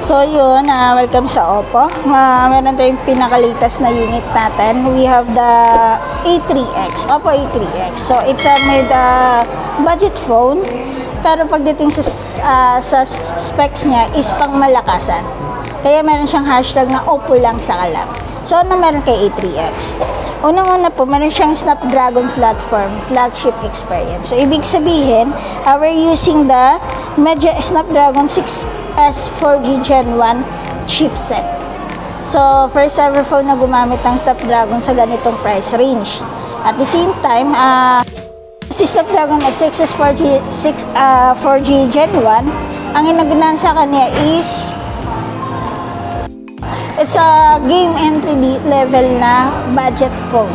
So yun, welcome sa Oppo. Meron tayong pinaka-latest na unit natin. We have the A3X, Oppo A3X. So it's a budget phone, pero pagdating sa specs niya is pang malakasan. Kaya meron siyang hashtag na Oppo lang sa kalam. So ano meron kay A3X? Unang-una po, meron siyang Snapdragon platform, flagship experience. So, ibig sabihin, we're using the Snapdragon 6S 4G Gen 1 chipset. So, first ever phone na gumamit ng Snapdragon sa ganitong price range. At the same time, si Snapdragon 6S 4G Gen 1, ang hinaganahan sa kanya is it's a game entry level na budget phone.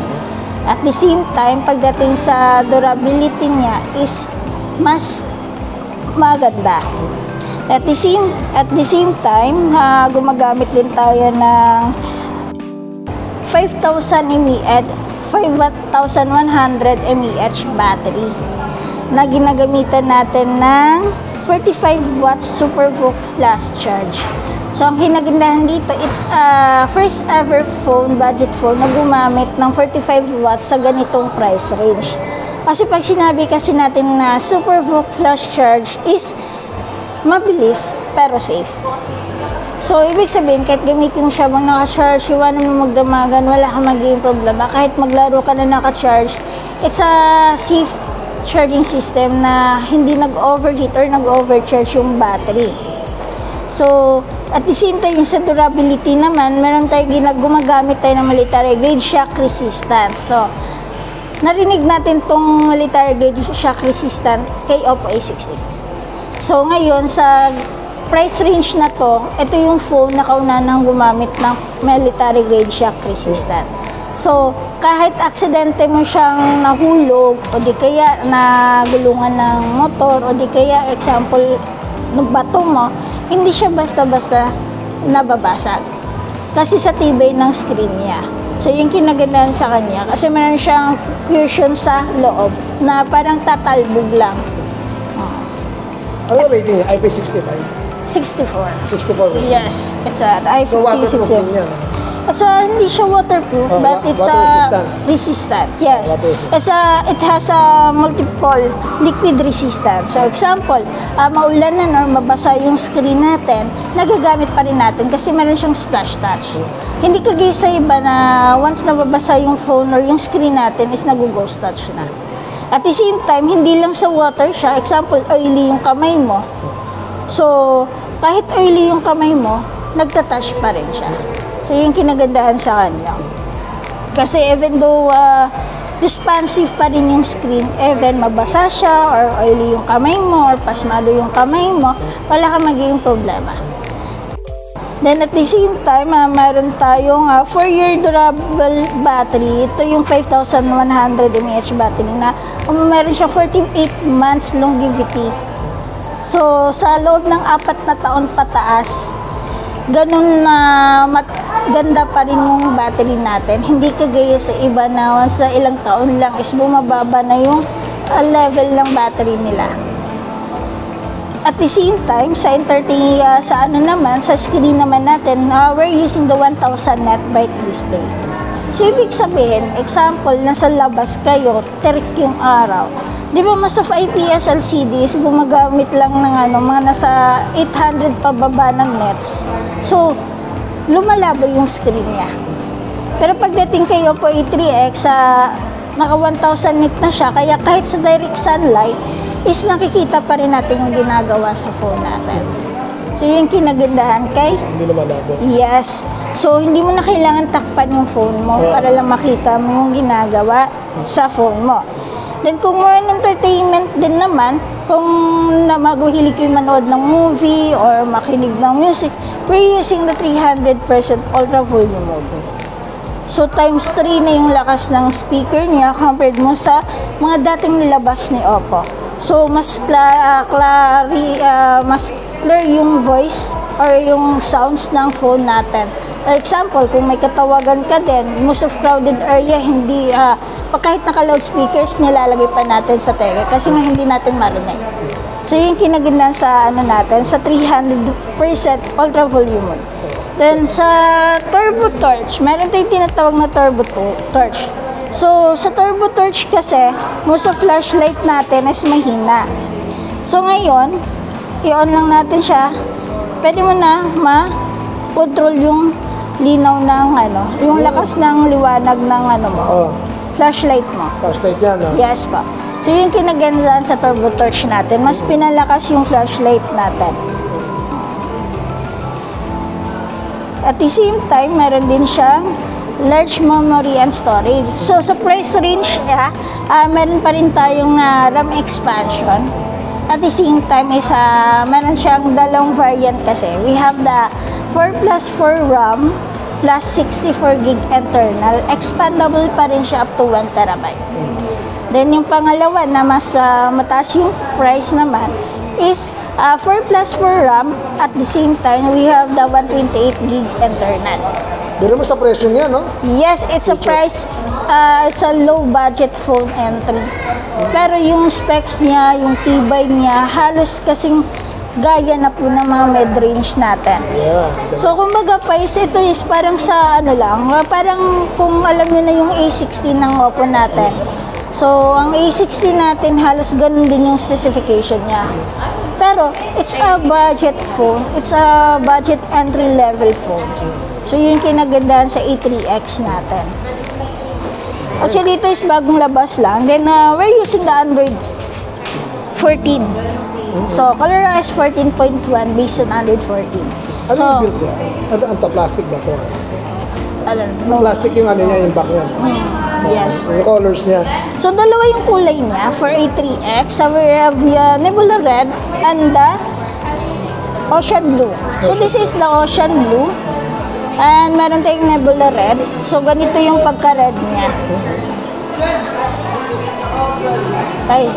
At the same time, pagdating sa durability niya is mas maganda. At the same time, gumagamit din tayo ng 5,100 mAh battery na ginagamitan natin ng 45 watts SuperVOOC flash charge. So, ang hinagandahan dito, it's first ever phone, budget phone, na gumamit ng 45 watts sa ganitong price range. Kasi pag sinabi kasi natin na SuperVOOC flash charge is mabilis, pero safe. So, ibig sabihin, kahit gamitin mo siya mong naka-charge, iwanan mo magdamagan, wala kang magiging problema. Kahit maglaro ka na naka-charge, it's a safe charging system na hindi nag-overheat or nag-overcharge yung battery. So, at the same time, sa durability naman, meron tayo gumagamit tayo ng military grade shock resistance. So, narinig natin tong military grade shock resistant kay Oppo A16. So, ngayon, sa price range na to, ito yung phone na kaunanang gumamit ng military grade shock resistant. So, kahit aksidente mo siyang nahulog, o di kaya nagulungan ng motor, o di kaya, example, nagbato mo, hindi siya basta-basta nababasag. Kasi sa tibay ng screen niya. So, yung kinagandaan sa kanya, kasi meron siyang cushion sa loob na parang tatalbog lang. Ano rating niya? IP65? 64. 64? Yes, it's an IP65. So, niya. So, hindi siya waterproof, but it's resistant. Yes. It has a multiple liquid resistance. So, example, maulanan or mabasa yung screen natin, nagagamit pa rin natin kasi meron siyang splash touch. Hindi kagaya sa iba na once nababasa yung phone or yung screen natin is nag-ghost touch na. At the same time, hindi lang sa water siya. Example, oily yung kamay mo. So, kahit oily yung kamay mo, nagtatouch pa rin siya. So, yung kinagandahan sa kanya. Kasi even though responsive pa rin yung screen, even mabasa siya, or oily yung kamay mo, or pasmado yung kamay mo, wala kang magiging problema. Then, at the same time, mayroon tayong 4-year durable battery. Ito yung 5,100 mAh battery na mayroon siya 48 months longevity. So, sa loob ng 4 na taon pataas, ganun na ganda pa rin yung battery natin. Hindi kagaya sa iba na once na ilang taon lang is bumababa na yung level ng battery nila. At the same time, sa sa screen naman natin, we're using the 1000 nit bright display. So, ibig sabihin, example, nasa labas kayo, terik yung araw. Di ba, most of IPS LCDs, gumagamit lang ng mga nasa 800 pababa ng nits. So, lumalabo yung screen niya. Pero pagdating kayo po A3X, naka 1000 nit na siya, kaya kahit sa direct sunlight, is nakikita pa rin natin yung ginagawa sa phone natin. So, yung kinagandahan kay? Hindi lumalabo. Yes. So, hindi mo na kailangan takpan yung phone mo para lang makita mo yung ginagawa sa phone mo. Then, kung more entertainment din naman, kung mahilig kayo manood ng movie or makinig ng music, we're using the 300% ultra volume mode. So, times 3 na yung lakas ng speaker niya compared mo sa mga dating nilabas ni Oppo. So, mas clear yung voice or yung sounds ng phone natin. Example, kung may katawagan ka din, most of crowded area, hindi, kahit naka-loudspeakers, nilalagay pa natin sa tele kasi nga hindi natin marinig. So, yung kinaganda sa ano natin, sa 300% ultra volume mode. Then, sa turbo torch, meron tayong tinatawag na turbo torch. So, sa turbo torch kasi, most of flashlight natin is mahina. So, ngayon, i-on lang natin siya. Pwede mo na ma-control yung linaw ng ano, yung lakas ng liwanag ng ano mo. Flashlight mo. Flashlight yan, no? Yes po. So, yung kinagandaan sa turbo torch natin, mas pinalakas yung flashlight natin. At the same time, meron din siyang large memory and storage. So, sa price range niya, meron pa rin tayong RAM expansion. At the same time, meron siyang dalawang variant kasi. We have the 4+4 RAM plus 64 gig internal. Expandable pa rin siya up to 1 terabyte. Then, yung pangalawa na mas mataas yung price naman is 4+4 RAM. At the same time, we have the 128 gig internal. Dito mo sa presyo niya, no? Yes, it's a price, it's a low budget phone entry. Pero yung specs niya, yung tibay niya, halos kasing gaya na po ng mga mid-range natin. Yeah. So, kumbaga guys, ito is parang sa ano lang, parang kung alam niyo na yung A16 ng Oppo natin. So, ang A16 natin, halos ganun din yung specification niya. Pero, it's a budget phone. It's a budget entry-level phone. So, yun kinagandahan sa A3X natin. Actually, ito is bagong labas lang. Then, we're using the Android 14. So, ColorOS 14.1 based on Android 14. Ano So, yung build niya? Ano plastic ba ito? alam mo. Plastic yung ano niya, yung back niya. Yes. Yung colors niya. So, dalawa yung kulay niya for A3X. So, we have the Nebula Red and the Ocean Blue. So, this is the Ocean Blue. And meron tayong Nebula Red. So, ganito yung pagka-red niya. Ay.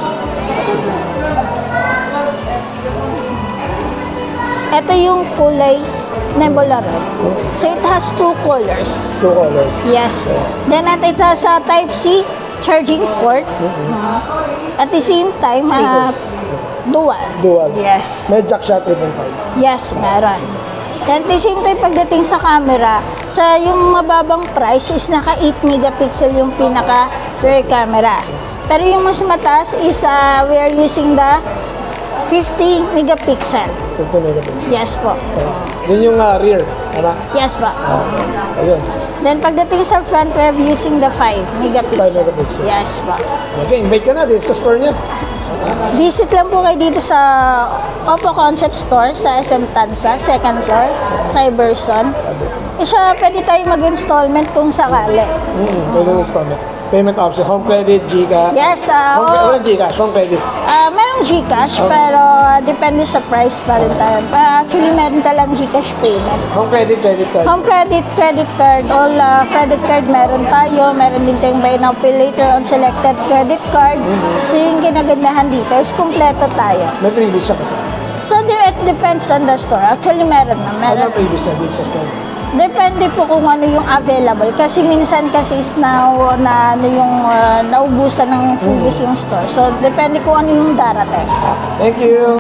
Ito yung kulay Nebula Red. So, it has two colors. Two colors. Yes. Then, it has a Type-C charging port. At the same time, dual. Dual. Yes. May jack shot 3.5. Yes, meron. At the same time, pagdating sa camera, sa yung mababang price is naka 8 megapixel yung pinaka rear camera. Pero yung mas mataas is we are using the 50 megapixel. 50 megapixel. Yes po. Yun yung rear. Tama? Yes po. Ayun. Then pagdating sa front, we are using the 5 megapixel. 5 megapixel. Yes po. Okay, invite ka na dito sa store niya. Visit lang po kayo dito sa Oppo Concept Store sa SM Tansa, second floor, Cyberson. Pwede tayo mag-installment kung sakali. Pwede yung installment. Payment option, home credit, Gcash. Yes, Walang Gcash, home credit. merong Gcash, pero depende sa price pa rin tayo. Actually, meron talang Gcash payment. Home credit, credit card. Home credit, credit card, all credit card meron tayo. Meron din tayong buy now, pay later on selected credit card. So, yung ginagandahan dito is kumpleto tayo. May previous siya kasi. So, it depends on the store. Actually, meron na. Ano Meron. previous na dito sa store? Depende po kung ano yung available. Kasi minsan kasi is naubusan ng previous yung store. So, depende kung ano yung darating. Thank you.